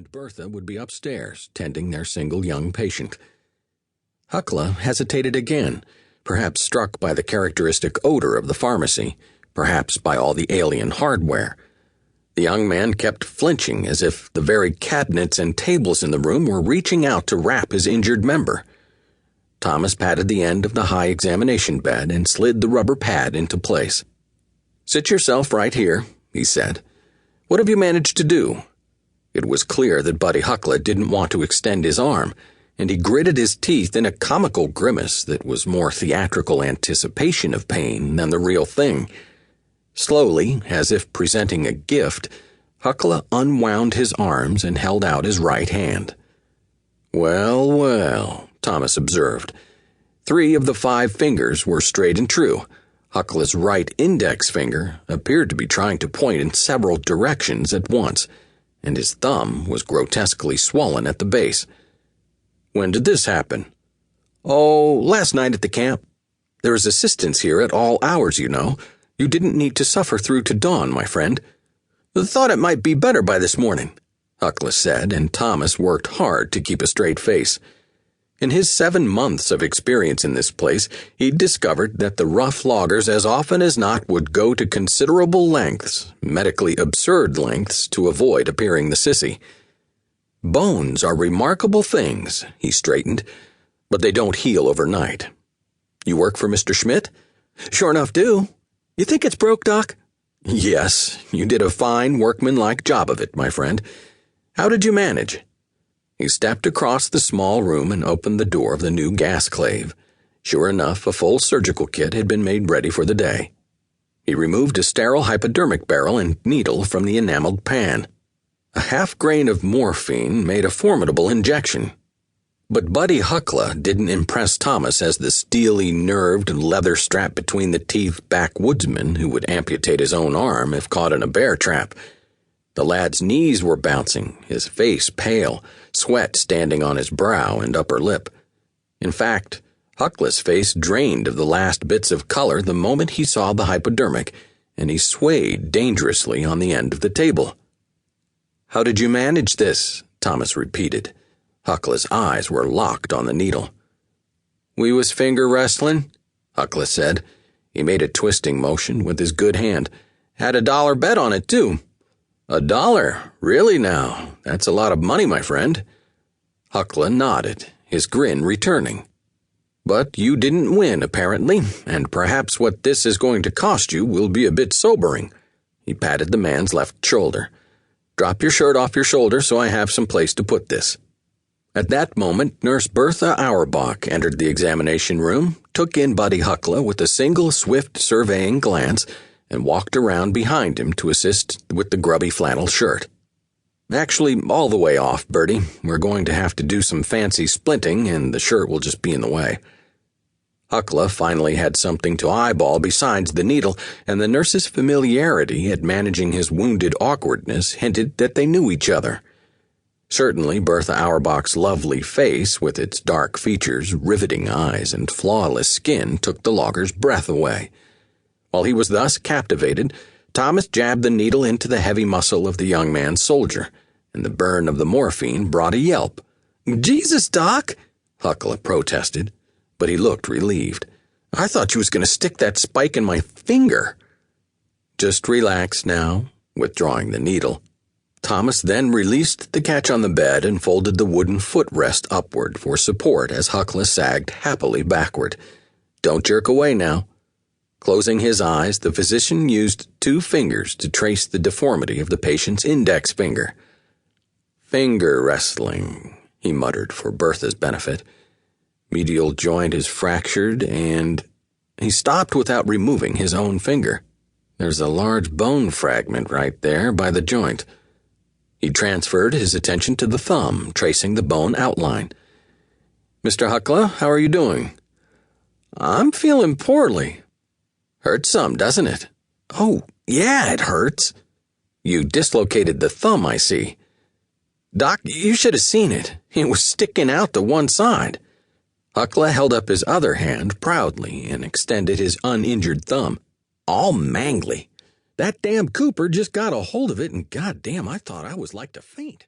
and Bertha would be upstairs tending their single young patient. Huckla hesitated again, perhaps struck by the characteristic odor of the pharmacy, perhaps by all the alien hardware. The young man kept flinching as if the very cabinets and tables in the room were reaching out to wrap his injured member. Thomas patted the end of the high examination bed and slid the rubber pad into place. "Sit yourself right here," he said. "What have you managed to do?" It was clear that Buddy Huckla didn't want to extend his arm, and he gritted his teeth in a comical grimace that was more theatrical anticipation of pain than the real thing. Slowly, as if presenting a gift, Huckla unwound his arms and held out his right hand. "Well, well," Thomas observed. 3 of the 5 fingers were straight and true. Huckla's right index finger appeared to be trying to point in several directions at once, and his thumb was grotesquely swollen at the base. "When did this happen?" "Oh, last night at the camp. There is assistance here at all hours, you know. You didn't need to suffer through to dawn, my friend." "Thought it might be better by this morning," Huckla said, and Thomas worked hard to keep a straight face. In his 7 months of experience in this place, he'd discovered that the rough loggers as often as not would go to considerable lengths, medically absurd lengths, to avoid appearing the sissy. "Bones are remarkable things," he straightened, "but they don't heal overnight. You work for Mr. Schmidt?" "Sure enough do. You think it's broke, Doc?" "Yes, you did a fine workmanlike job of it, my friend. How did you manage?" He stepped across the small room and opened the door of the new gas clave. Sure enough, a full surgical kit had been made ready for the day. He removed a sterile hypodermic barrel and needle from the enameled pan. A half grain of morphine made a formidable injection. But Buddy Huckla didn't impress Thomas as the steely-nerved, leather-strap-between-the-teeth backwoodsman who would amputate his own arm if caught in a bear trap. The lad's knees were bouncing, his face pale, sweat standing on his brow and upper lip. In fact, Huckla's face drained of the last bits of color the moment he saw the hypodermic, and he swayed dangerously on the end of the table. "How did you manage this?" Thomas repeated. Huckla's eyes were locked on the needle. "We was finger wrestling," Huckla said. He made a twisting motion with his good hand. "Had a $1 bet on it, too." $1? Really now? That's a lot of money, my friend." Huckla nodded, his grin returning. "But you didn't win, apparently, and perhaps what this is going to cost you will be a bit sobering." He patted the man's left shoulder. "Drop your shirt off your shoulder so I have some place to put this." At that moment, Nurse Bertha Auerbach entered the examination room, took in Buddy Huckla with a single swift surveying glance, and walked around behind him to assist with the grubby flannel shirt. "Actually, all the way off, Bertie. We're going to have to do some fancy splinting, and the shirt will just be in the way." Huckla finally had something to eyeball besides the needle, and the nurse's familiarity at managing his wounded awkwardness hinted that they knew each other. Certainly, Bertha Auerbach's lovely face, with its dark features, riveting eyes, and flawless skin, took the logger's breath away. While he was thus captivated, Thomas jabbed the needle into the heavy muscle of the young man's shoulder, and the burn of the morphine brought a yelp. "Jesus, Doc!" Huckla protested, but he looked relieved. "I thought you was going to stick that spike in my finger." "Just relax now," withdrawing the needle. Thomas then released the catch on the bed and folded the wooden footrest upward for support as Huckla sagged happily backward. "Don't jerk away now." Closing his eyes, the physician used 2 fingers to trace the deformity of the patient's index finger. "Finger wrestling," he muttered for Bertha's benefit. "Medial joint is fractured and—" He stopped without removing his own finger. "There's a large bone fragment right there by the joint." He transferred his attention to the thumb, tracing the bone outline. "Mr. Huckla, how are you doing?" "I'm feeling poorly." "Hurts some, doesn't it?" "Oh, yeah, it hurts." "You dislocated the thumb, I see." "Doc, you should have seen it. It was sticking out to one side." Huckla held up his other hand proudly and extended his uninjured thumb. "All mangly. That damn Cooper just got a hold of it, and goddamn, I thought I was like to faint."